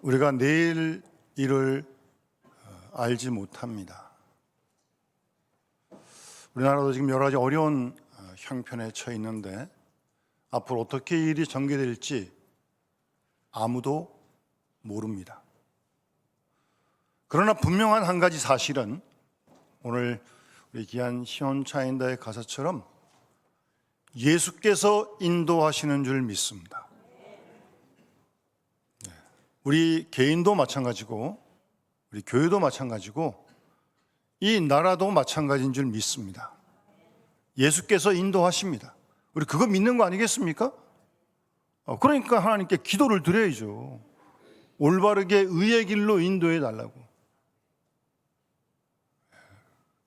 우리가 내일 일을 알지 못합니다. 우리나라도 지금 여러 가지 어려운 형편에 처해 있는데 앞으로 어떻게 일이 전개될지 아무도 모릅니다. 그러나 분명한 한 가지 사실은 오늘 우리 귀한 시온차인다의 가사처럼 예수께서 인도하시는 줄 믿습니다. 우리 개인도 마찬가지고 우리 교회도 마찬가지고 이 나라도 마찬가지인 줄 믿습니다. 예수께서 인도하십니다. 우리 그거 믿는 거 아니겠습니까? 그러니까 하나님께 기도를 드려야죠. 올바르게 의의 길로 인도해 달라고.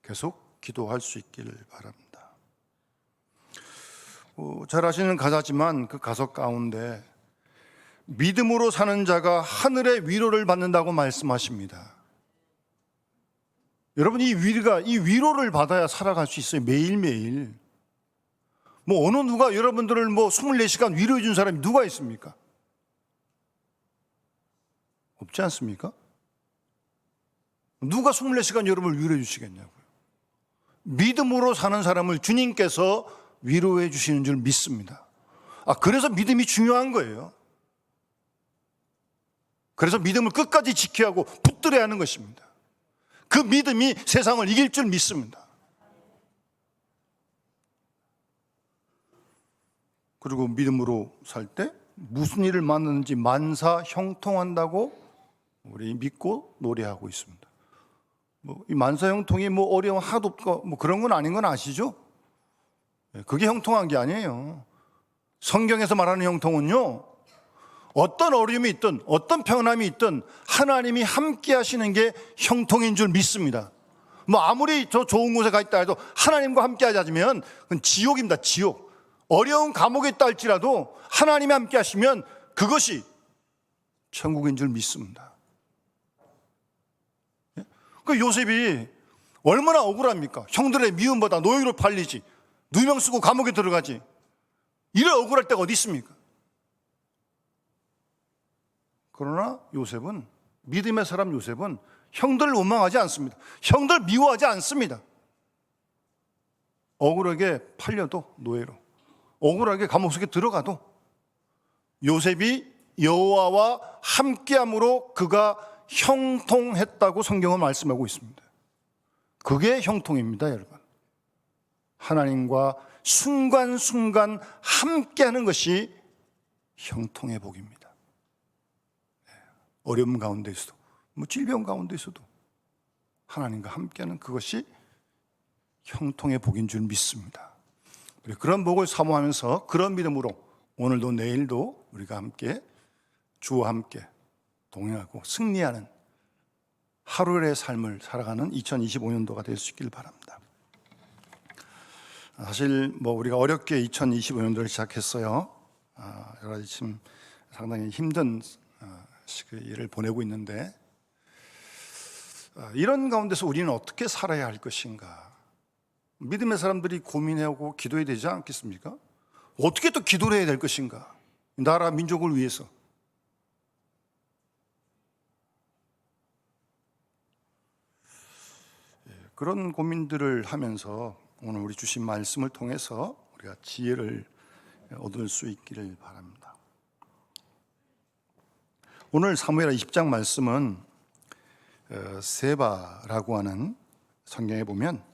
계속 기도할 수 있기를 바랍니다. 잘 아시는 가사지만 그 가사 가운데 믿음으로 사는 자가 하늘의 위로를 받는다고 말씀하십니다. 여러분, 이 위로를 받아야 살아갈 수 있어요. 매일매일. 어느 누가 여러분들을 24시간 위로해 준 사람이 누가 있습니까? 없지 않습니까? 누가 24시간 여러분을 위로해 주시겠냐고요. 믿음으로 사는 사람을 주님께서 위로해 주시는 줄 믿습니다. 그래서 믿음이 중요한 거예요. 그래서 믿음을 끝까지 지켜야 하고 붙들어야 하는 것입니다. 그 믿음이 세상을 이길 줄 믿습니다. 그리고 믿음으로 살 때 무슨 일을 만나는지 만사 형통한다고 우리 믿고 노래하고 있습니다. 이 만사 형통이 어려움 하나도 없고 그런 건 아닌 건 아시죠? 그게 형통한 게 아니에요. 성경에서 말하는 형통은요, 어떤 어려움이 있든 어떤 평안함이 있든 하나님이 함께 하시는 게 형통인 줄 믿습니다. 아무리 저 좋은 곳에 가 있다 해도 하나님과 함께 하지 않으면 그건 지옥입니다. 지옥. 어려운 감옥에 있다 할지라도 하나님이 함께 하시면 그것이 천국인 줄 믿습니다. 그 요셉이 얼마나 억울합니까? 형들의 미움보다 노예로 팔리지, 누명 쓰고 감옥에 들어가지, 이래 억울할 때가 어디 있습니까? 그러나 요셉은, 믿음의 사람 요셉은 형들을 원망하지 않습니다. 형들 미워하지 않습니다. 억울하게 팔려도 노예로, 억울하게 감옥 속에 들어가도 요셉이 여호와와 함께함으로 그가 형통했다고 성경은 말씀하고 있습니다. 그게 형통입니다, 여러분. 하나님과 순간순간 함께하는 것이 형통의 복입니다. 어려움 가운데 있어도, 질병 가운데 있어도 하나님과 함께하는 그것이 형통의 복인 줄 믿습니다. 그런 복을 사모하면서 그런 믿음으로 오늘도 내일도 우리가 함께 주와 함께 동행하고 승리하는 하루의 삶을 살아가는 2025년도가 될 수 있기를 바랍니다. 사실 우리가 어렵게 2025년도를 시작했어요. 여러 가지 지금 상당히 힘든 일을 보내고 있는데, 이런 가운데서 우리는 어떻게 살아야 할 것인가? 믿음의 사람들이 고민하고 기도해야 되지 않겠습니까? 어떻게 또 기도를 해야 될 것인가? 나라 민족을 위해서. 그런 고민들을 하면서 오늘 우리 주신 말씀을 통해서 우리가 지혜를 얻을 수 있기를 바랍니다. 오늘 사무엘하 20장 말씀은 세바라고 하는, 성경에 보면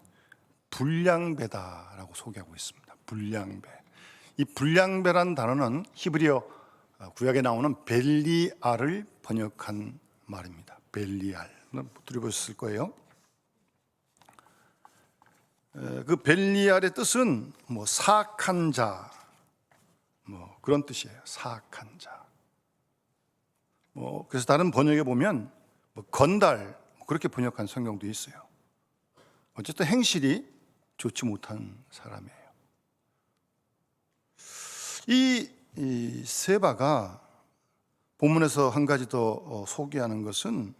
불량배다라고 소개하고 있습니다. 불량배. 이 불량배란 단어는 히브리어 구약에 나오는 벨리알을 번역한 말입니다. 벨리알. 들어보셨을 거예요. 그 벨리알의 뜻은 사악한 자, 그런 뜻이에요. 사악한 자. 그래서 다른 번역에 보면 건달, 그렇게 번역한 성경도 있어요. 어쨌든 행실이 좋지 못한 사람이에요. 이 세바가 본문에서 한 가지 더 소개하는 것은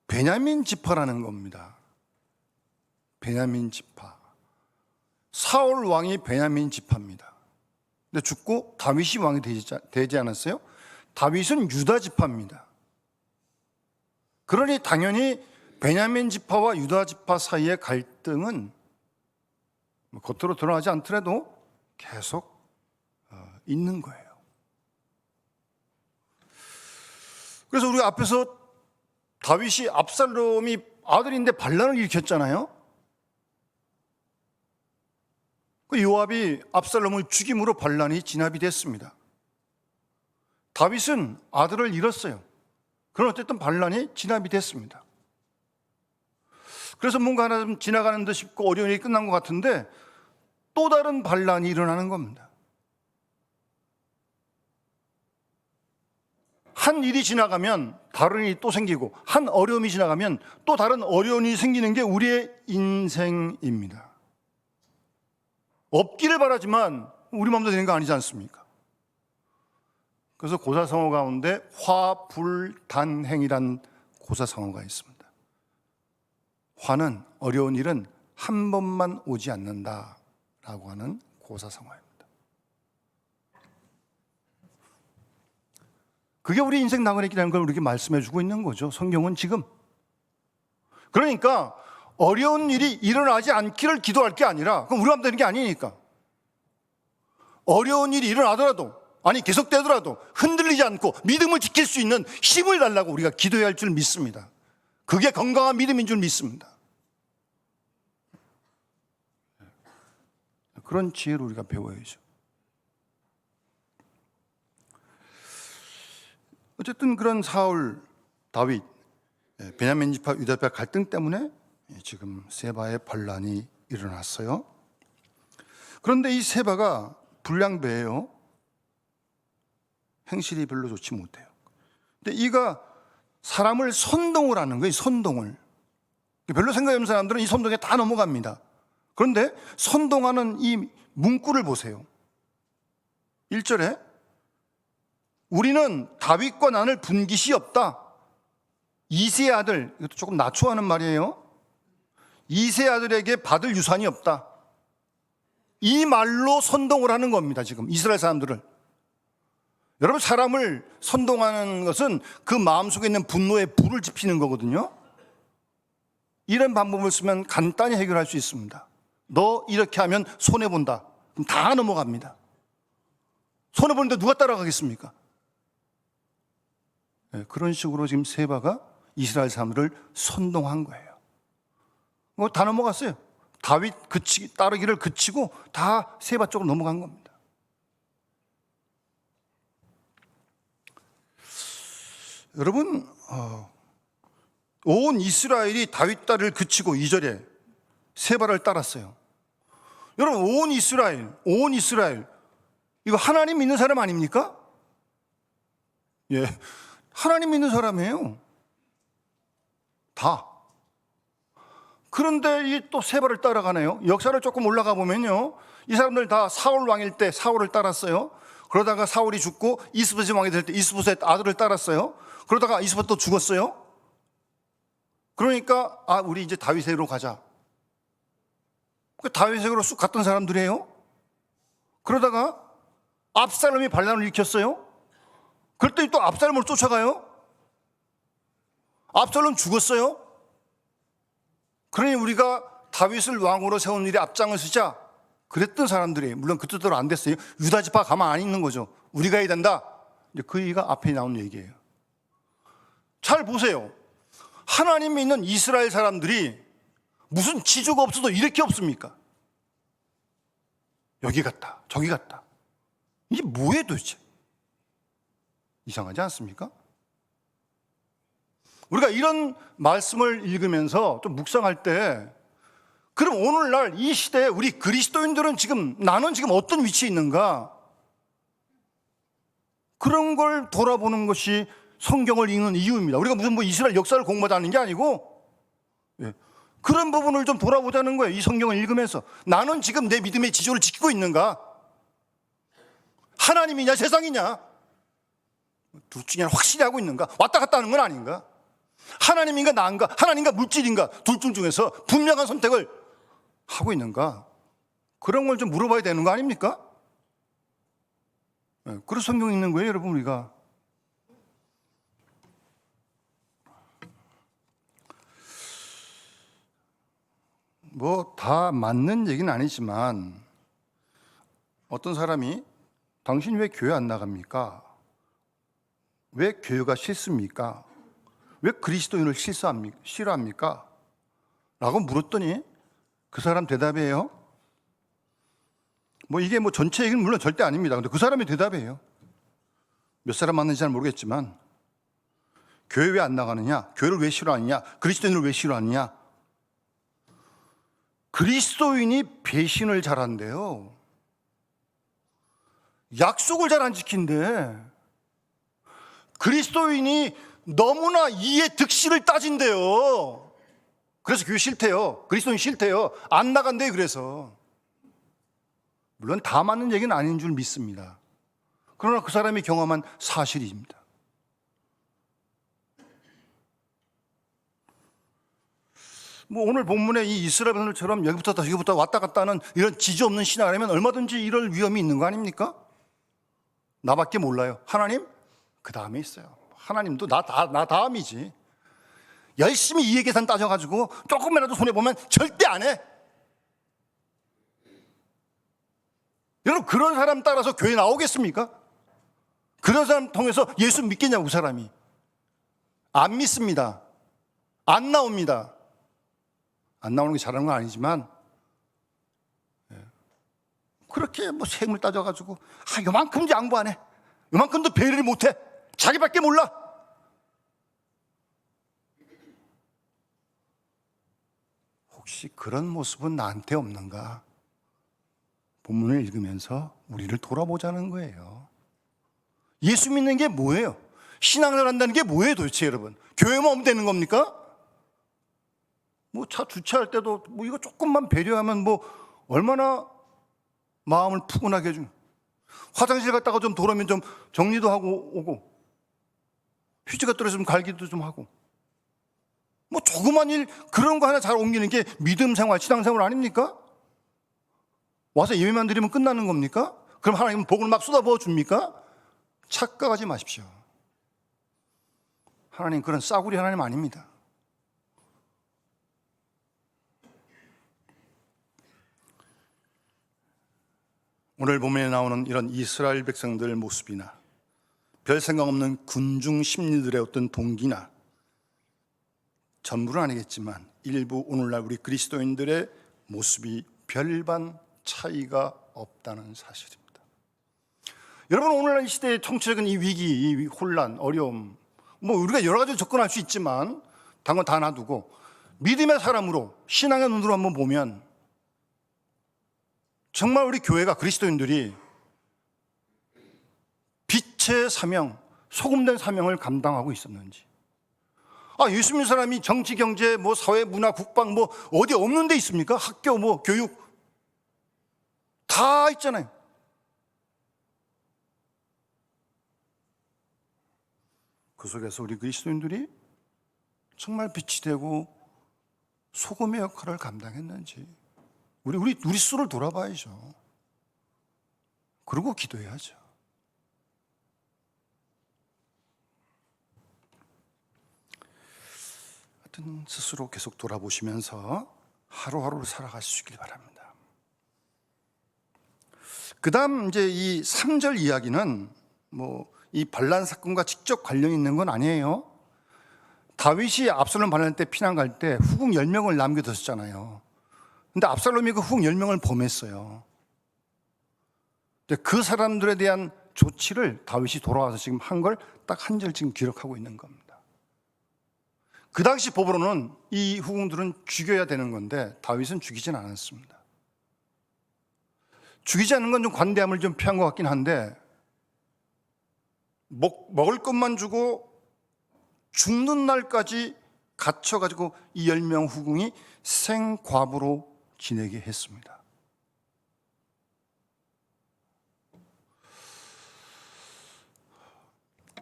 베냐민 지파라는 겁니다. 베냐민 지파. 사울 왕이 베냐민 지파입니다. 근데 죽고 다윗이 왕이 되지 않았어요? 다윗은 유다 지파입니다. 그러니 당연히 베냐민 지파와 유다 지파 사이의 갈등은 겉으로 드러나지 않더라도 계속 있는 거예요. 그래서 우리가 앞에서 다윗이 압살롬이 아들인데 반란을 일으켰잖아요. 그 요압이 압살롬을 죽임으로 반란이 진압이 됐습니다. 다윗은 아들을 잃었어요. 그러나 어쨌든 반란이 진압이 됐습니다. 그래서 뭔가 하나 좀 지나가는 듯 싶고 어려운 일이 끝난 것 같은데 또 다른 반란이 일어나는 겁니다. 한 일이 지나가면 다른 일이 또 생기고 한 어려움이 지나가면 또 다른 어려움이 생기는 게 우리의 인생입니다. 없기를 바라지만 우리 마음대로 되는 거 아니지 않습니까? 그래서 고사성어 가운데 화불단행이란 고사성어가 있습니다. 화는, 어려운 일은 한 번만 오지 않는다라고 하는 고사성어입니다. 그게 우리 인생 나그네기라는 걸 우리에게 말씀해 주고 있는 거죠. 성경은 지금. 그러니까 어려운 일이 일어나지 않기를 기도할 게 아니라, 그럼 우리가 하면 되는 게 아니니까. 어려운 일이 일어나더라도, 아니 계속되더라도 흔들리지 않고 믿음을 지킬 수 있는 힘을 달라고 우리가 기도해야 할 줄 믿습니다. 그게 건강한 믿음인 줄 믿습니다. 그런 지혜를 우리가 배워야죠. 어쨌든 그런 사울, 다윗, 베냐민 지파, 유다 지파 갈등 때문에 지금 세바의 반란이 일어났어요. 그런데 이 세바가 불량배예요. 행실이 별로 좋지 못해요. 근데 이가 사람을 선동을 하는 거예요. 선동을. 별로 생각이 없는 사람들은 이 선동에 다 넘어갑니다. 그런데 선동하는 이 문구를 보세요. 1절에 우리는 다윗과 나눌 분깃이 없다. 이세의 아들, 이것도 조금 낮춰하는 말이에요. 이세의 아들에게 받을 유산이 없다. 이 말로 선동을 하는 겁니다. 지금 이스라엘 사람들을. 여러분, 사람을 선동하는 것은 그 마음속에 있는 분노에 불을 지피는 거거든요. 이런 방법을 쓰면 간단히 해결할 수 있습니다. 너 이렇게 하면 손해본다. 그럼 다 넘어갑니다. 손해보는데 누가 따라가겠습니까? 네, 그런 식으로 지금 세바가 이스라엘 사람들을 선동한 거예요. 다 넘어갔어요. 다윗 따르기를 그치고 다 세바 쪽으로 넘어간 겁니다. 여러분, 온 이스라엘이 다윗 따를 그치고 2절에 세바를 따랐어요. 여러분, 온 이스라엘 이거 하나님 믿는 사람 아닙니까? 예, 하나님 믿는 사람이에요. 다. 그런데 이 또 세바를 따라가네요. 역사를 조금 올라가 보면요, 이 사람들 다 사울 왕일 때 사울을 따랐어요. 그러다가 사울이 죽고 이스보셋 왕이 될 때 이스보셋 아들을 따랐어요. 그러다가 이스보셋 또 죽었어요. 그러니까 우리 이제 다윗에게로 가자. 다윗에게로 쑥 갔던 사람들이에요. 그러다가 압살롬이 반란을 일으켰어요. 그랬더니 또 압살롬을 쫓아가요. 압살롬 죽었어요. 그러니 우리가 다윗을 왕으로 세운 일에 앞장을 서자 그랬던 사람들이, 물론 그 뜻대로 안 됐어요. 유다 지파 가만 안 있는 거죠. 우리가 해야 된다. 그 얘기가 앞에 나온 얘기예요. 잘 보세요. 하나님 믿는 이스라엘 사람들이 무슨 지조가 없어도 이렇게 없습니까? 여기 갔다 저기 갔다. 이게 뭐예요 도대체? 이상하지 않습니까? 우리가 이런 말씀을 읽으면서 좀 묵상할 때, 그럼 오늘날 이 시대에 우리 그리스도인들은 나는 지금 어떤 위치에 있는가? 그런 걸 돌아보는 것이 성경을 읽는 이유입니다. 우리가 무슨 이스라엘 역사를 공부하자는 게 아니고, 그런 부분을 좀 돌아보자는 거예요. 이 성경을 읽으면서 나는 지금 내 믿음의 지조를 지키고 있는가? 하나님이냐 세상이냐? 둘 중에 확실히 하고 있는가? 왔다 갔다 하는 건 아닌가? 하나님인가 나인가? 하나님인가 물질인가? 둘 중에서 분명한 선택을 하고 있는가? 그런 걸 좀 물어봐야 되는 거 아닙니까? 그래서 성경 읽는 거예요, 여러분. 우리가 뭐 다 맞는 얘기는 아니지만 어떤 사람이 당신 왜 교회 안 나갑니까? 왜 교회가 싫습니까? 왜 그리스도인을 싫어합니까? 라고 물었더니 그 사람 대답이에요. 뭐 이게 뭐 전체 얘기는 물론 절대 아닙니다. 근데 그 사람의 대답이에요. 몇 사람 맞는지 잘 모르겠지만 교회 왜 안 나가느냐? 교회를 왜 싫어하느냐? 그리스도인을 왜 싫어하느냐? 그리스도인이 배신을 잘한대요. 약속을 잘 안 지킨대. 그리스도인이 너무나 이해 득실을 따진대요. 그래서 교회 싫대요. 그리스도인 싫대요. 안 나간대요. 그래서 물론 다 맞는 얘기는 아닌 줄 믿습니다. 그러나 그 사람이 경험한 사실입니다. 뭐 오늘 본문에 이 이스라엘 백성들처럼 여기부터 저기부터 왔다 갔다 하는 이런 지지 없는 신앙이라면 얼마든지 이럴 위험이 있는 거 아닙니까? 나밖에 몰라요. 하나님 그 다음에 있어요. 하나님도 나 다음이지. 열심히 이해계산 따져가지고 조금이라도 손해보면 절대 안 해. 여러분 그런 사람 따라서 교회 나오겠습니까? 그런 사람 통해서 예수 믿겠냐고. 그 사람이 안 믿습니다. 안 나옵니다. 안 나오는 게 잘하는 건 아니지만 그렇게 뭐 세금을 따져가지고 요만큼도 양보 안 해. 요만큼도 배려를 못 해. 자기밖에 몰라. 혹시 그런 모습은 나한테 없는가? 본문을 읽으면서 우리를 돌아보자는 거예요. 예수 믿는 게 뭐예요? 신앙을 한다는 게 뭐예요 도대체 여러분? 교회만 오면 되는 겁니까? 뭐 차 주차할 때도 뭐 이거 조금만 배려하면 뭐 얼마나 마음을 푸근하게 해준. 화장실 갔다가 좀 돌아오면 좀 정리도 하고 오고, 휴지가 떨어지면 갈기도 좀 하고, 뭐 조그만 일 그런 거 하나 잘 옮기는 게 믿음 생활, 신앙 생활 아닙니까? 와서 예배만 드리면 끝나는 겁니까? 그럼 하나님은 복을 막 쏟아부어 줍니까? 착각하지 마십시오. 하나님 그런 싸구리 하나님 아닙니다. 오늘 본문에 나오는 이런 이스라엘 백성들 모습이나 별 생각 없는 군중 심리들의 어떤 동기나 전부는 아니겠지만 일부 오늘날 우리 그리스도인들의 모습이 별반 차이가 없다는 사실입니다. 여러분 오늘날 이 시대의 총체적인 이 위기, 이 혼란, 어려움, 뭐 우리가 여러 가지로 접근할 수 있지만 당연 다 놔두고 믿음의 사람으로 신앙의 눈으로 한번 보면 정말 우리 교회가 그리스도인들이 빛의 사명, 소금된 사명을 감당하고 있었는지. 예수 믿는 사람이 정치, 경제, 뭐 사회, 문화, 국방 뭐 어디 없는 데 있습니까? 학교, 뭐 교육 다 있잖아요. 그 속에서 우리 그리스도인들이 정말 빛이 되고 소금의 역할을 감당했는지 우리 스스로를 돌아봐야죠. 그리고 기도해야죠. 하여튼 스스로 계속 돌아보시면서 하루하루를 살아가시길 바랍니다. 그 다음 이제 이 3절 이야기는 뭐 이 반란 사건과 직접 관련이 있는 건 아니에요. 다윗이 압살롬 반란할 때 피난 갈 때 후궁 10명을 남겨뒀었잖아요. 근데 압살롬이 그 후궁 10명을 범했어요. 근데 그 사람들에 대한 조치를 다윗이 돌아와서 지금 한 걸 딱 한 절 지금 기록하고 있는 겁니다. 그 당시 법으로는 이 후궁들은 죽여야 되는 건데 다윗은 죽이진 않았습니다. 죽이지 않는 건 좀 관대함을 좀 표한 것 같긴 한데 먹을 것만 주고 죽는 날까지 갇혀가지고 이 10명 후궁이 생과부로 지내게 했습니다.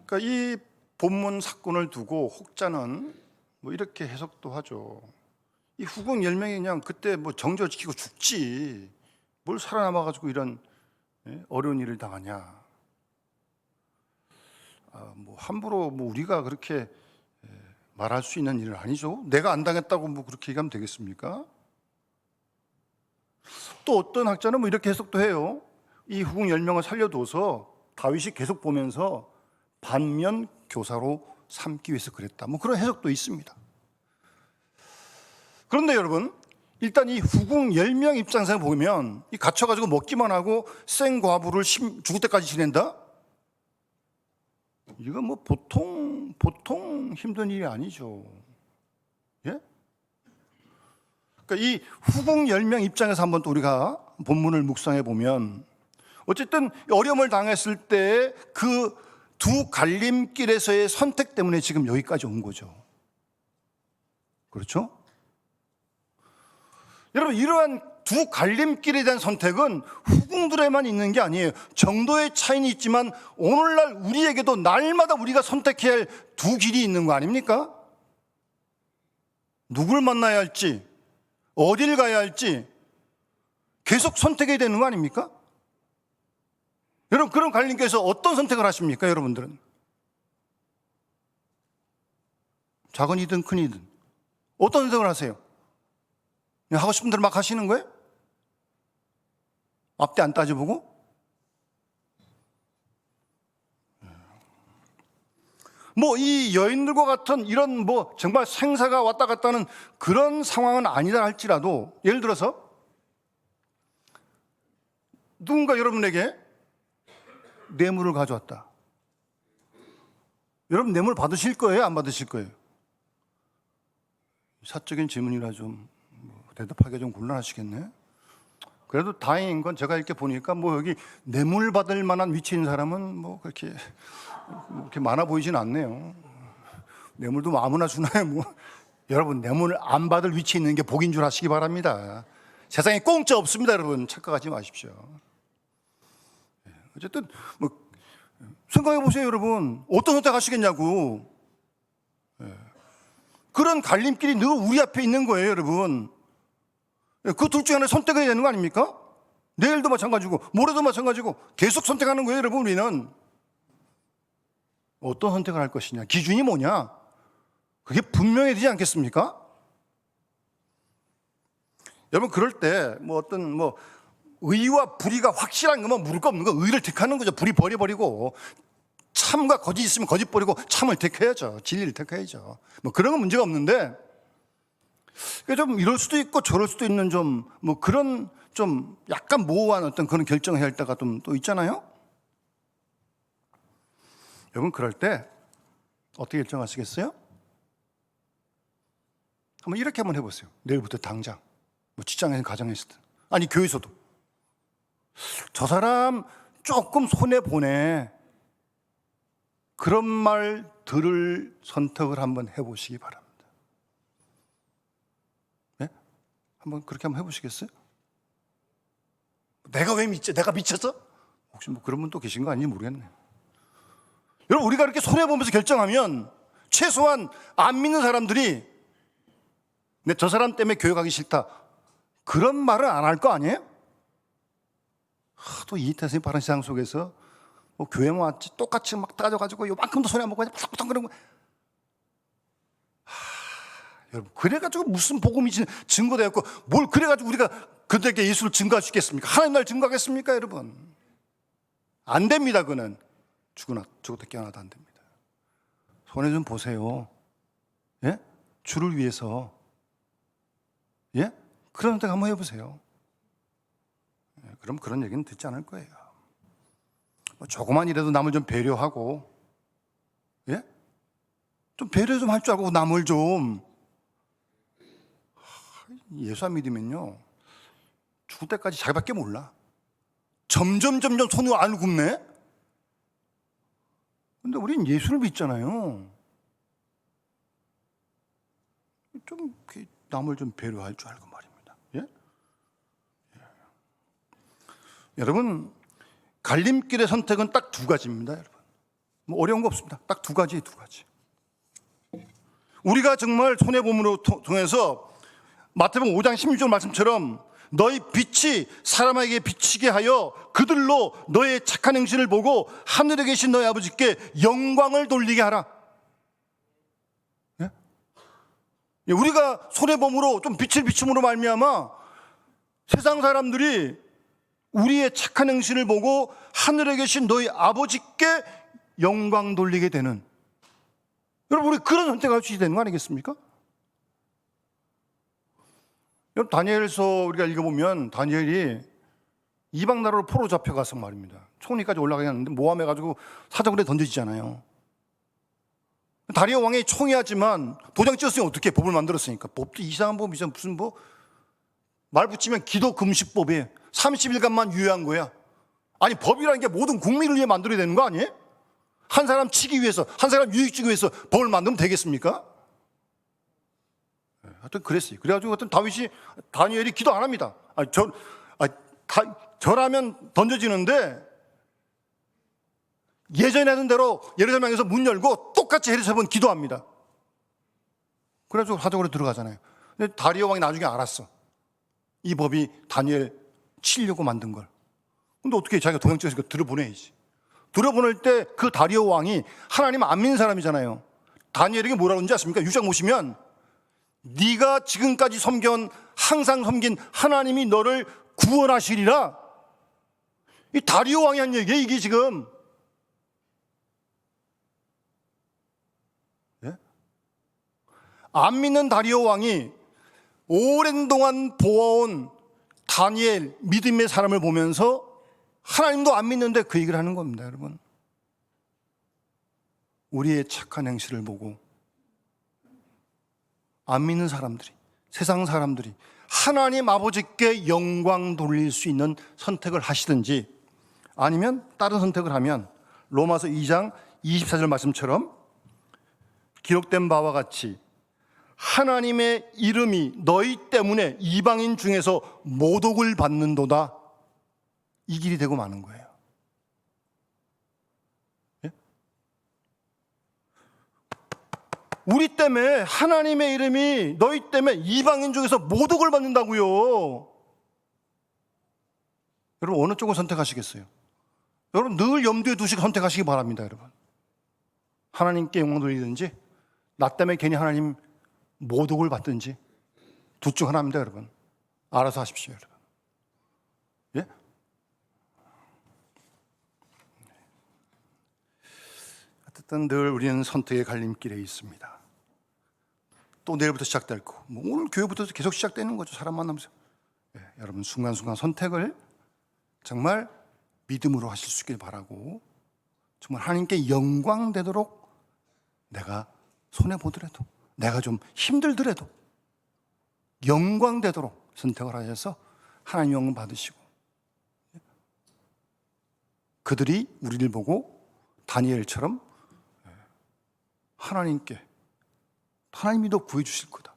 그러니까 이 본문 사건을 두고 혹자는 뭐 이렇게 해석도 하죠. 이 후궁 10명이 그냥 그때 뭐 정절 지키고 죽지 뭘 살아남아가지고 이런 어려운 일을 당하냐. 뭐 함부로 뭐 우리가 그렇게 말할 수 있는 일은 아니죠. 내가 안 당했다고 뭐 그렇게 얘기하면 되겠습니까? 또 어떤 학자는 뭐 이렇게 해석도 해요. 이 후궁 10명을 살려둬서 다윗이 계속 보면서 반면 교사로 삼기 위해서 그랬다. 뭐 그런 해석도 있습니다. 그런데 여러분, 일단 이 후궁 10명 입장에서 보면 이 갇혀가지고 먹기만 하고 생과부를 죽을 때까지 지낸다? 이건 뭐 보통 힘든 일이 아니죠. 예? 그러니까 이 후궁 10명 입장에서 한번 또 우리가 본문을 묵상해 보면 어쨌든 어려움을 당했을 때 그 두 갈림길에서의 선택 때문에 지금 여기까지 온 거죠. 그렇죠? 여러분, 이러한 두 갈림길에 대한 선택은 후궁들에만 있는 게 아니에요. 정도의 차이는 있지만 오늘날 우리에게도 날마다 우리가 선택해야 할 두 길이 있는 거 아닙니까? 누굴 만나야 할지, 어딜 가야 할지 계속 선택해야 되는 거 아닙니까? 여러분, 그런 갈림길에서 어떤 선택을 하십니까, 여러분들은? 작은 이든 큰 이든 어떤 선택을 하세요? 그냥 하고 싶은 대로 막 하시는 거예요? 앞뒤 안 따져보고? 뭐 이 여인들과 같은 이런 뭐 정말 생사가 왔다 갔다 하는 그런 상황은 아니다 할지라도, 예를 들어서 누군가 여러분에게 뇌물을 가져왔다. 여러분 뇌물 받으실 거예요? 안 받으실 거예요? 사적인 질문이라 좀 대답하기가 좀 곤란하시겠네. 그래도 다행인 건 제가 이렇게 보니까 뭐 여기 뇌물 받을 만한 위치에 있는 사람은 뭐 그렇게 많아 보이진 않네요. 뇌물도 뭐 아무나 주나요? 뭐 여러분, 뇌물 안 받을 위치에 있는 게 복인 줄 아시기 바랍니다. 세상에 공짜 없습니다, 여러분. 착각하지 마십시오. 어쨌든 뭐 생각해 보세요, 여러분. 어떤 선택 하시겠냐고. 그런 갈림길이 늘 우리 앞에 있는 거예요, 여러분. 그 둘 중에 하나 선택해야 되는 거 아닙니까? 내일도 마찬가지고 모레도 마찬가지고 계속 선택하는 거예요, 여러분. 우리는 어떤 선택을 할 것이냐, 기준이 뭐냐, 그게 분명해지지 않겠습니까? 여러분, 그럴 때 뭐 어떤 뭐 의와 불의가 확실한 거면 물을 거 없는 거 의를 택하는 거죠. 불의 버려버리고 참과 거짓 있으면 거짓 버리고 참을 택해야죠. 진리를 택해야죠. 뭐 그런 건 문제가 없는데, 좀 이럴 수도 있고 저럴 수도 있는 좀 뭐 그런 좀 약간 모호한 어떤 그런 결정을 해야 할 때가 좀 또 있잖아요. 여러분, 그럴 때 어떻게 결정하시겠어요? 한번 이렇게 한번 해보세요. 내일부터 당장 뭐 직장에서 가정에서든 아니 교회에서도 저 사람 조금 손해보네, 그런 말 들을 선택을 한번 해보시기 바랍니다. 네? 한번 그렇게 한번 해보시겠어요? 내가 왜 믿지? 내가 미쳤어? 혹시 뭐 그런 분 또 계신 거 아닌지 모르겠네. 여러분, 우리가 이렇게 손해보면서 결정하면 최소한 안 믿는 사람들이 내 저 사람 때문에 교회 가기 싫다, 그런 말을 안 할 거 아니에요? 또 이태선이 바른 세상 속에서 뭐 교회만 왔지 똑같이 막 따져가지고 요만큼도 손해 안 보고 그냥 부탁부탁 그런 거. 여러분, 그래가지고 무슨 복음이 증거되었고 뭘 그래가지고 우리가 그들에게 예수를 증거할 수 있겠습니까? 하나님 날 증거하겠습니까, 여러분? 안 됩니다. 그는 죽었다 깨어나도 안 됩니다. 손해 좀 보세요. 예? 주를 위해서. 예? 그런 선택 한번 해보세요. 예, 그럼 그런 얘기는 듣지 않을 거예요. 뭐 조그만이라도 남을 좀 배려하고, 예? 좀 배려 좀 할 줄 알고 남을 좀. 예수 안 믿으면요, 죽을 때까지 자기밖에 몰라. 점점 손이 안 굽네. 근데 우린 예수를 믿잖아요. 좀 남을 좀 배려할 줄 알고 말입니다. 예? 여러분, 갈림길의 선택은 딱 두 가지입니다, 여러분. 뭐 어려운 거 없습니다. 딱 두 가지. 우리가 정말 손해보므로 통해서 마태복음 5장 16절 말씀처럼 너희 빛이 사람에게 비치게 하여 그들로 너의 착한 행실을 보고 하늘에 계신 너희 아버지께 영광을 돌리게 하라. 예? 우리가 손해보므로 좀 빛을 비춤으로 말미암아 세상 사람들이 우리의 착한 행실을 보고 하늘에 계신 너희 아버지께 영광 돌리게 되는, 여러분, 우리 그런 선택할 수 있게 되는 거 아니겠습니까? 여러분, 다니엘서 우리가 읽어보면 다니엘이 이방 나라로 포로 잡혀가서 말입니다. 총리까지 올라가게 하는데 모함해가지고 사자굴에 던져지잖아요. 다리오 왕이 총이하지만 도장 찍었으니 어떻게, 법을 만들었으니까. 법도 이상한 법이죠. 무슨 뭐 말 붙이면 기도 금식법에 30일간만 유효한 거야. 아니, 법이라는 게 모든 국민을 위해 만들어야 되는 거 아니에요? 한 사람 치기 위해서, 한 사람 유익 주기 위해서 법을 만들면 되겠습니까? 하여튼 그랬어요. 그래가지고 하여튼 다니엘이 기도 안 합니다. 저라면 던져지는데 예전에 하던 대로 예루살렘에서 문 열고 똑같이 헤르세본 기도합니다. 그래가지고 사적으로 들어가잖아요. 근데 다리오 왕이 나중에 알았어. 이 법이 다니엘 치려고 만든 걸. 근데 어떻게 자기가 동양 찍어서 들어보내야지. 들어보낼 때 그 다리오 왕이 하나님 안 믿는 사람이잖아요. 다니엘에게 뭐라고 하는지 아십니까? 6장 보시면 네가 지금까지 항상 섬긴 하나님이 너를 구원하시리라. 이 다리오 왕이 한 얘기예요, 이게 지금. 예? 안 믿는 다리오 왕이 오랜 동안 보아온 다니엘 믿음의 사람을 보면서 하나님도 안 믿는데 그 얘기를 하는 겁니다, 여러분. 우리의 착한 행실을 보고 안 믿는 사람들이, 세상 사람들이 하나님 아버지께 영광 돌릴 수 있는 선택을 하시든지, 아니면 다른 선택을 하면 로마서 2장 24절 말씀처럼 기록된 바와 같이 하나님의 이름이 너희 때문에 이방인 중에서 모독을 받는도다, 이 길이 되고 마는 거예요. 예? 우리 때문에 하나님의 이름이 너희 때문에 이방인 중에서 모독을 받는다고요. 여러분, 어느 쪽을 선택하시겠어요? 여러분, 늘 염두에 두시고 선택하시기 바랍니다, 여러분. 하나님께 영광 돌리든지, 나 때문에 괜히 하나님 모독을 받든지, 둘 중 하나입니다, 여러분. 알아서 하십시오, 여러분. 예? 어쨌든 늘 우리는 선택의 갈림길에 있습니다. 또 내일부터 시작될 거, 오늘 교회부터 계속 시작되는 거죠, 사람 만나면서. 예, 여러분, 순간순간 선택을 정말 믿음으로 하실 수 있길 바라고, 정말 하나님께 영광되도록 내가 손해보더라도, 내가 좀 힘들더라도 영광되도록 선택을 하셔서 하나님 영광 받으시고, 그들이 우리를 보고 다니엘처럼 하나님이 너 구해주실 거다,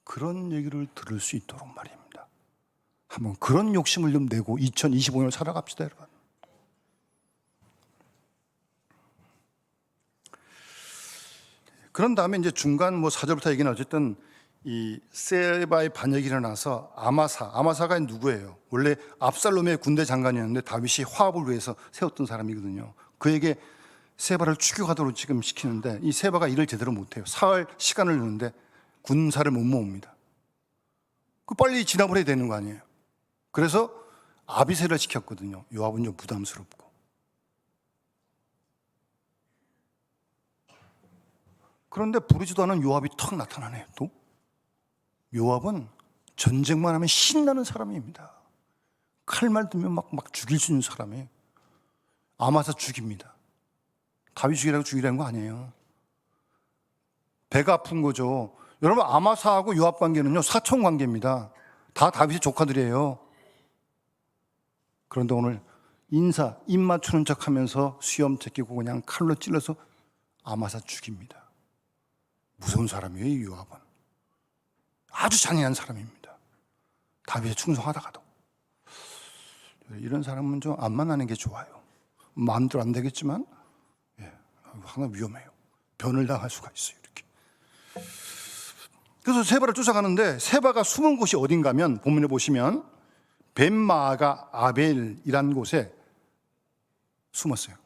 그런 얘기를 들을 수 있도록 말입니다. 한번 그런 욕심을 좀 내고 2025년을 살아갑시다, 여러분. 그런 다음에 이제 중간 4절부터 얘기는 어쨌든 이 세바의 반역이 일어나서 아마사가 누구예요? 원래 압살롬의 군대 장관이었는데 다윗이 화합을 위해서 세웠던 사람이거든요. 그에게 세바를 추격하도록 지금 시키는데 이 세바가 일을 제대로 못해요. 사흘 시간을 넣는데 군사를 못 모읍니다. 그 빨리 진압을 해야 되는 거 아니에요. 그래서 아비새를 시켰거든요. 요압은 좀 부담스럽고. 그런데 부르지도 않은 요압이 턱 나타나네요. 또 요압은 전쟁만 하면 신나는 사람입니다. 칼만 들면 막 죽일 수 있는 사람이에요. 아마사 죽입니다. 다윗 죽이라는 거 아니에요. 배가 아픈 거죠. 여러분, 아마사하고 요압 관계는요, 사촌 관계입니다. 다 다윗의 조카들이에요. 그런데 오늘 입 맞추는 척 하면서 수염 제끼고 그냥 칼로 찔러서 아마사 죽입니다. 무서운 사람이에요, 이 요압은. 아주 잔인한 사람입니다. 다윗에 충성하다가도. 이런 사람은 좀 안 만나는 게 좋아요. 마음대로 안 되겠지만, 항상 위험해요. 변을 당할 수가 있어요, 이렇게. 그래서 세바를 쫓아가는데, 세바가 숨은 곳이 어딘가면 본문에 보시면 벳마아가 아벨이라는 곳에 숨었어요.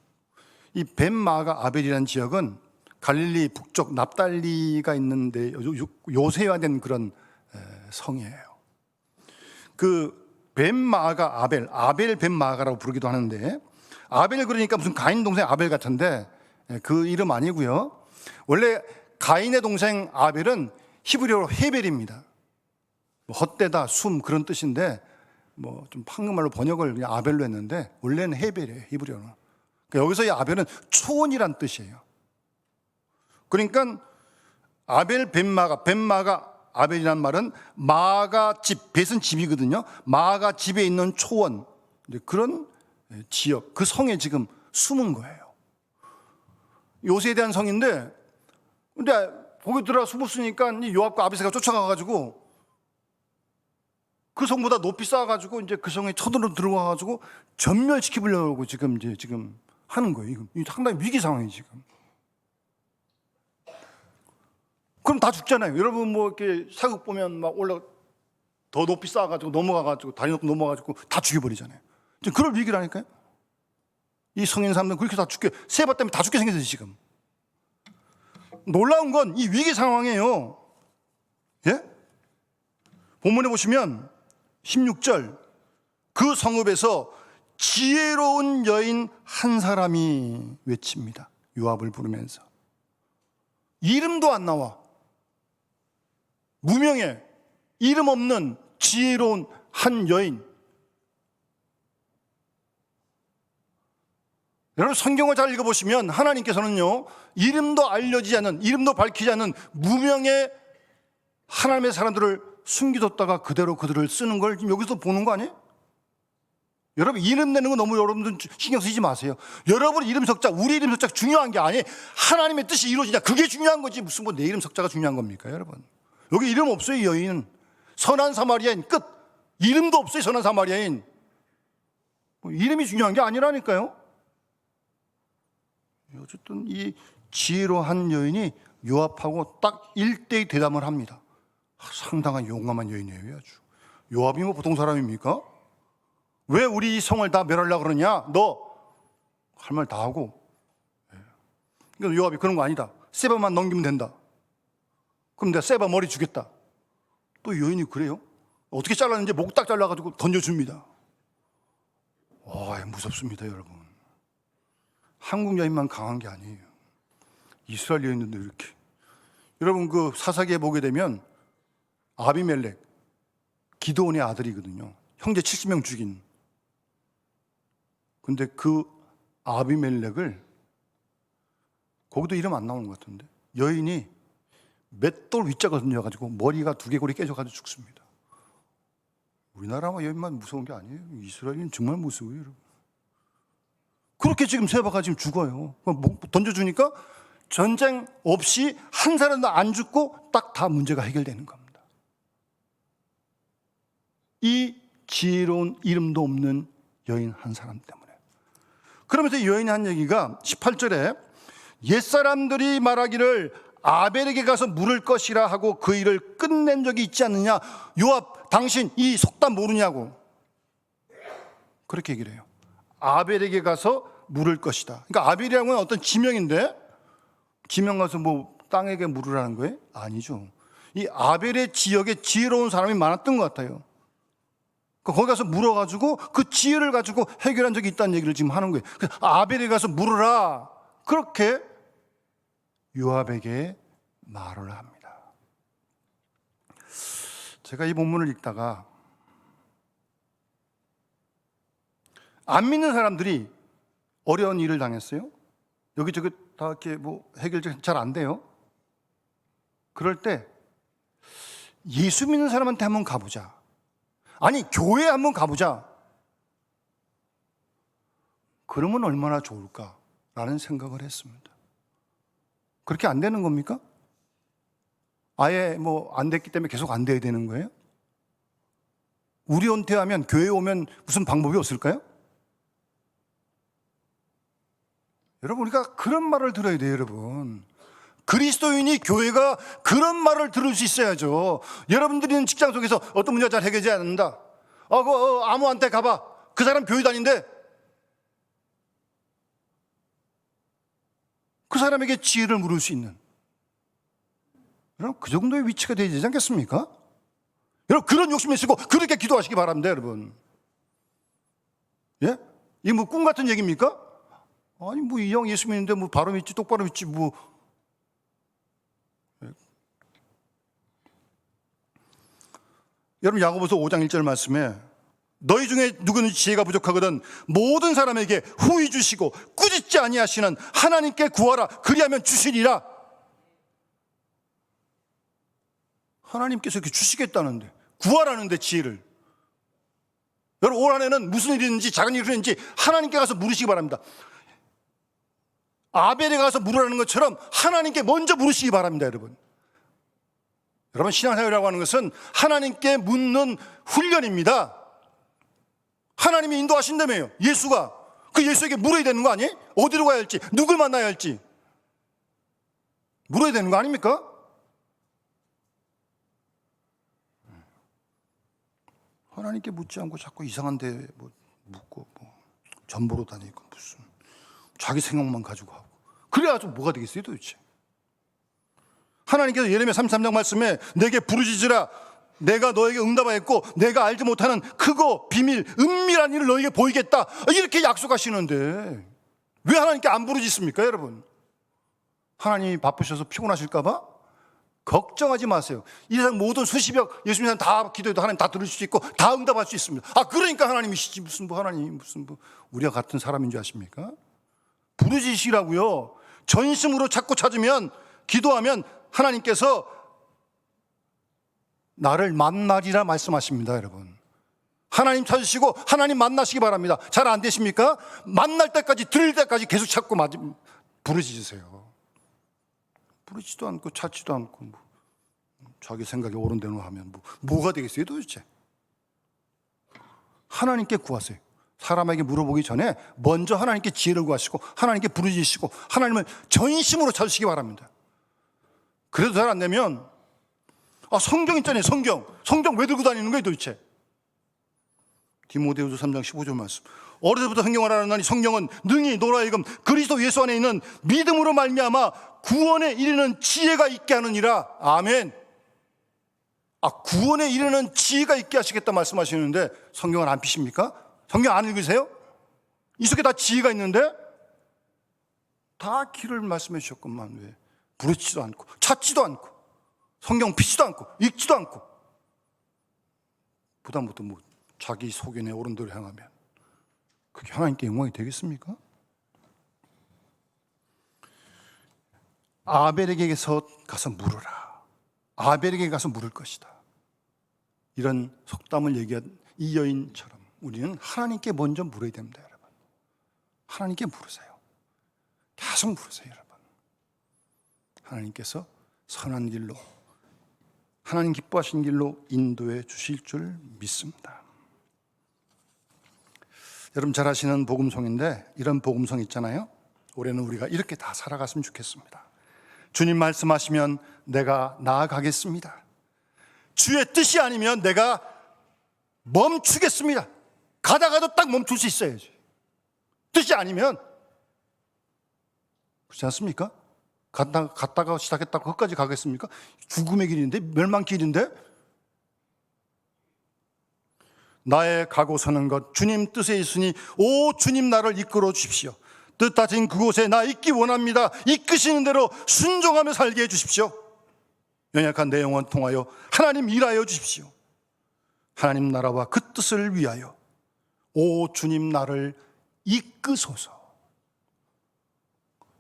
이 벳마아가 아벨이라는 지역은 갈릴리 북쪽 납달리가 있는데 요새화된 그런 성이에요. 그 벤마아가 아벨 벤마아가라고 부르기도 하는데, 아벨 그러니까 무슨 가인 동생 아벨 같은데 그 이름 아니고요. 원래 가인의 동생 아벨은 히브리어로 헤벨입니다. 뭐 헛되다, 숨 그런 뜻인데 뭐 좀 황금말로 번역을 그냥 아벨로 했는데 원래는 헤벨이에요, 히브리어는. 그러니까 여기서 이 아벨은 초원이란 뜻이에요. 그러니까 아벨 벤마가 아벨이란 말은 마가 집, 벳은 집이거든요. 마가 집에 있는 초원, 그런 지역, 그 성에 지금 숨은 거예요. 요새에 대한 성인데, 근데 거기 들어가 숨었으니까 요압과 아비새가 쫓아가가지고 그 성보다 높이 쌓아가지고 이제 그 성에 쳐들어 들어가가지고 전멸시키려고 지금 하는 거예요. 이거 상당히 위기 상황이에요, 지금. 그럼 다 죽잖아요. 여러분 뭐 이렇게 사극 보면 막 더 높이 쌓아가지고 넘어가가지고 다리 높이 넘어가가지고 다 죽여버리잖아요. 지금 그럴 위기라니까요. 이 성인 사람들은 그렇게 다 죽게, 세바 때문에 다 죽게 생겼어요, 지금. 놀라운 건 이 위기 상황이에요. 예? 본문에 보시면 16절, 그 성읍에서 지혜로운 여인 한 사람이 외칩니다. 요압을 부르면서. 이름도 안 나와. 무명의 이름 없는 지혜로운 한 여인. 여러분 성경을 잘 읽어보시면 하나님께서는요, 이름도 알려지지 않는, 이름도 밝히지 않는 무명의 하나님의 사람들을 숨겨뒀다가 그대로 그들을 쓰는 걸 지금 여기서 보는 거 아니에요? 여러분 이름 내는 거 너무 여러분들 신경 쓰지 마세요. 여러분 이름 석자, 우리 이름 석자 중요한 게 아니에요. 하나님의 뜻이 이루어지냐, 그게 중요한 거지. 무슨 뭐 내 이름 석자가 중요한 겁니까, 여러분? 여기 이름 없어요. 이 여인은 선한 사마리아인 끝. 이름도 없어요. 선한 사마리아인. 뭐 이름이 중요한 게 아니라니까요. 어쨌든 이 지혜로운 여인이 요압하고 딱 1대1 대담을 합니다. 상당한 용감한 여인이에요, 아주. 요압이 뭐 보통 사람입니까? 왜 우리 성을 다 멸하려고 그러냐? 너 할 말 다 하고. 그러니까 요압이 그런 거 아니다. 세바만 넘기면 된다. 그럼 내가 세바 머리 주겠다. 또 여인이 그래요? 어떻게 잘랐는지 목 딱 잘라가지고 던져줍니다. 와, 무섭습니다, 여러분. 한국 여인만 강한 게 아니에요. 이스라엘 여인들도 이렇게. 여러분 그 사사기에 보게 되면 아비멜렉, 기드온의 아들이거든요. 형제 70명 죽인. 근데 그 아비멜렉을, 거기도 이름 안 나오는 것 같은데, 여인이 맷돌 윗자가 던져가지고 머리가 두개골이 깨져가지고 죽습니다. 우리나라와 여인만 무서운 게 아니에요. 이스라엘은 정말 무서워요, 여러분. 그렇게 지금 세바가 지금 죽어요. 던져주니까 전쟁 없이 한 사람도 안 죽고 딱 다 문제가 해결되는 겁니다. 이 지혜로운 이름도 없는 여인 한 사람 때문에. 그러면서 이 여인이 한 얘기가 18절에 옛사람들이 말하기를 아벨에게 가서 물을 것이라 하고 그 일을 끝낸 적이 있지 않느냐. 요압, 당신 이 속담 모르냐고 그렇게 얘기를 해요. 아벨에게 가서 물을 것이다. 그러니까 아벨이라는 건 어떤 지명인데, 지명 가서 뭐 땅에게 물으라는 거예요? 아니죠. 이 아벨의 지역에 지혜로운 사람이 많았던 것 같아요. 거기 가서 물어가지고 그 지혜를 가지고 해결한 적이 있다는 얘기를 지금 하는 거예요. 아벨에 가서 물으라. 그렇게 요압에게 말을 합니다. 제가 이 본문을 읽다가 안 믿는 사람들이 어려운 일을 당했어요. 여기저기 다 이렇게 뭐 해결 잘 안 돼요. 그럴 때 예수 믿는 사람한테 한번 가보자. 아니 교회에 한번 가보자. 그러면 얼마나 좋을까라는 생각을 했습니다. 그렇게 안 되는 겁니까? 아예 뭐 안 됐기 때문에 계속 안 돼야 되는 거예요? 우리 은퇴하면 교회에 오면 무슨 방법이 없을까요? 여러분 우리가 그런 말을 들어야 돼요, 여러분. 그리스도인이 교회가 그런 말을 들을 수 있어야죠. 여러분들이 있는 직장 속에서 어떤 문제가 잘 해결되지 않는다. 아무한테 가봐. 그 사람 교회 다닌대. 그 사람에게 지혜를 물을 수 있는, 여러분 그 정도의 위치가 되지 않겠습니까? 여러분 그런 욕심 있으시고 그렇게 기도하시기 바랍니다, 여러분. 예? 이게 뭐 꿈 같은 얘기입니까? 아니 뭐 이 형 예수 믿는데 뭐 바로 믿지 똑바로 믿지 뭐. 예. 여러분 야고보서 5장 1절 말씀에 너희 중에 누구는 지혜가 부족하거든 모든 사람에게 후히 주시고 꾸짖지 아니하시는 하나님께 구하라 그리하면 주시리라. 하나님께서 이렇게 주시겠다는데 구하라는데 지혜를. 여러분 올 한해는 무슨 일이 있는지 작은 일이 있는지 하나님께 가서 물으시기 바랍니다. 아벨에 가서 물으라는 것처럼 하나님께 먼저 물으시기 바랍니다, 여러분. 여러분 신앙생활이라고 하는 것은 하나님께 묻는 훈련입니다. 하나님이 인도하신다며요. 예수가 그 예수에게 물어야 되는 거 아니에요? 어디로 가야 할지, 누굴 만나야 할지 물어야 되는 거 아닙니까? 하나님께 묻지 않고 자꾸 이상한 데 뭐 묻고 뭐 전보로 다니고 무슨 자기 생각만 가지고 하고 그래야지 뭐가 되겠어요 도대체. 하나님께서 예레미야 33장 말씀에 내게 부르짖으라 내가 너에게 응답하였고 내가 알지 못하는 크고 비밀 은밀한 일을 너에게 보이겠다 이렇게 약속하시는데 왜 하나님께 안 부르짖습니까 여러분? 하나님이 바쁘셔서 피곤하실까 봐? 걱정하지 마세요. 이 세상 모든 수십억 예수 믿는 사람 다 기도해도 하나님 다 들을 수 있고 다 응답할 수 있습니다. 아 그러니까 하나님이시지 무슨 뭐 하나님 무슨 뭐 우리와 같은 사람인 줄 아십니까? 부르짖으시라고요. 전심으로 자꾸 찾으면 기도하면 하나님께서 나를 만나리라 말씀하십니다, 여러분. 하나님 찾으시고 하나님 만나시기 바랍니다. 잘 안 되십니까? 만날 때까지 들을 때까지 계속 찾고 부르짖으세요. 부르지도 않고 찾지도 않고 뭐 자기 생각이 옳은 대로 하면 뭐가 되겠어요 도대체? 하나님께 구하세요. 사람에게 물어보기 전에 먼저 하나님께 지혜를 구하시고 하나님께 부르짖으시고 하나님을 전심으로 찾으시기 바랍니다. 그래도 잘 안 되면 성경 있잖아요. 성경 왜 들고 다니는 거예요 도대체? 디모데후서 3장 15절 말씀. 어려서부터 성경을 알았나니 성경은 능히 너로 하여금 그리스도 예수 안에 있는 믿음으로 말미암아 구원에 이르는 지혜가 있게 하느니라. 아멘. 구원에 이르는 지혜가 있게 하시겠다 말씀하시는데 성경을 안 피십니까? 성경 안 읽으세요? 이 속에 다 지혜가 있는데 다 길을 말씀해 주셨건만 왜 부르지도 않고 찾지도 않고 성경 피지도 않고 읽지도 않고 부담부터 뭐 자기 속에 내 옳은 대로 행하면 그게 하나님께 영광이 되겠습니까? 아벨에게 가서 물으라. 아벨에게 가서 물을 것이다. 이런 속담을 얘기한 이 여인처럼 우리는 하나님께 먼저 물어야 됩니다, 여러분. 하나님께 물으세요. 계속 물으세요, 여러분. 하나님께서 선한 길로, 하나님 기뻐하신 길로 인도해 주실 줄 믿습니다. 여러분 잘 아시는 복음송인데 이런 복음송 있잖아요. 올해는 우리가 이렇게 다 살아갔으면 좋겠습니다. 주님 말씀하시면 내가 나아가겠습니다. 주의 뜻이 아니면 내가 멈추겠습니다. 가다가도 딱 멈출 수 있어야지. 뜻이 아니면 그렇지 않습니까? 갔다가 시작했다가 거기까지 가겠습니까? 죽음의 길인데 멸망 길인데 나의 가고 서는 것 주님 뜻에 있으니 오 주님 나를 이끌어 주십시오. 뜻하신 그곳에 나 있기 원합니다. 이끄시는 대로 순종하며 살게 해주십시오. 연약한 내 영혼 통하여 하나님 일하여 주십시오. 하나님 나라와 그 뜻을 위하여 오 주님 나를 이끄소서.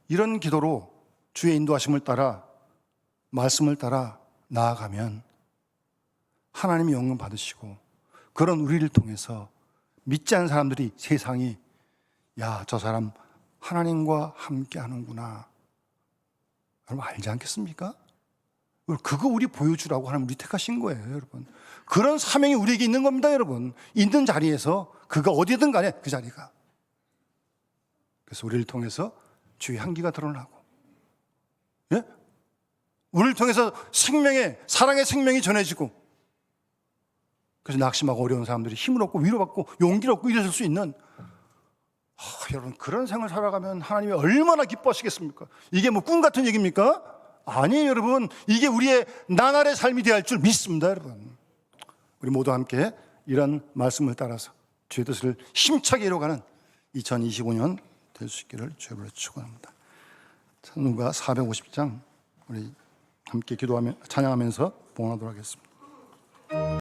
이런 기도로 주의 인도하심을 따라 말씀을 따라 나아가면 하나님이 영광 받으시고 그런 우리를 통해서 믿지 않는 사람들이 세상이 야, 저 사람 하나님과 함께 하는구나. 여러분 알지 않겠습니까? 그거 우리 보여주라고 하나님 우리 택하신 거예요, 여러분. 그런 사명이 우리에게 있는 겁니다, 여러분. 있는 자리에서 그가 어디든 간에 그 자리가. 그래서 우리를 통해서 주의 향기가 드러나고, 예? 우리를 통해서 사랑의 생명이 전해지고, 그래서 낙심하고 어려운 사람들이 힘을 얻고 위로받고 용기를 얻고 이랬을 수 있는 여러분 그런 생을 살아가면 하나님이 얼마나 기뻐하시겠습니까? 이게 뭐 꿈 같은 얘기입니까? 아니에요, 여러분. 이게 우리의 나날의 삶이 되어야 할 줄 믿습니다, 여러분. 우리 모두 함께 이런 말씀을 따라서 주의 뜻을 힘차게 이뤄가는 2025년 될 수 있기를 주의 축원합니다. 찬송가 450장 우리 함께 기도하며 찬양하면서 봉헌하도록 하겠습니다.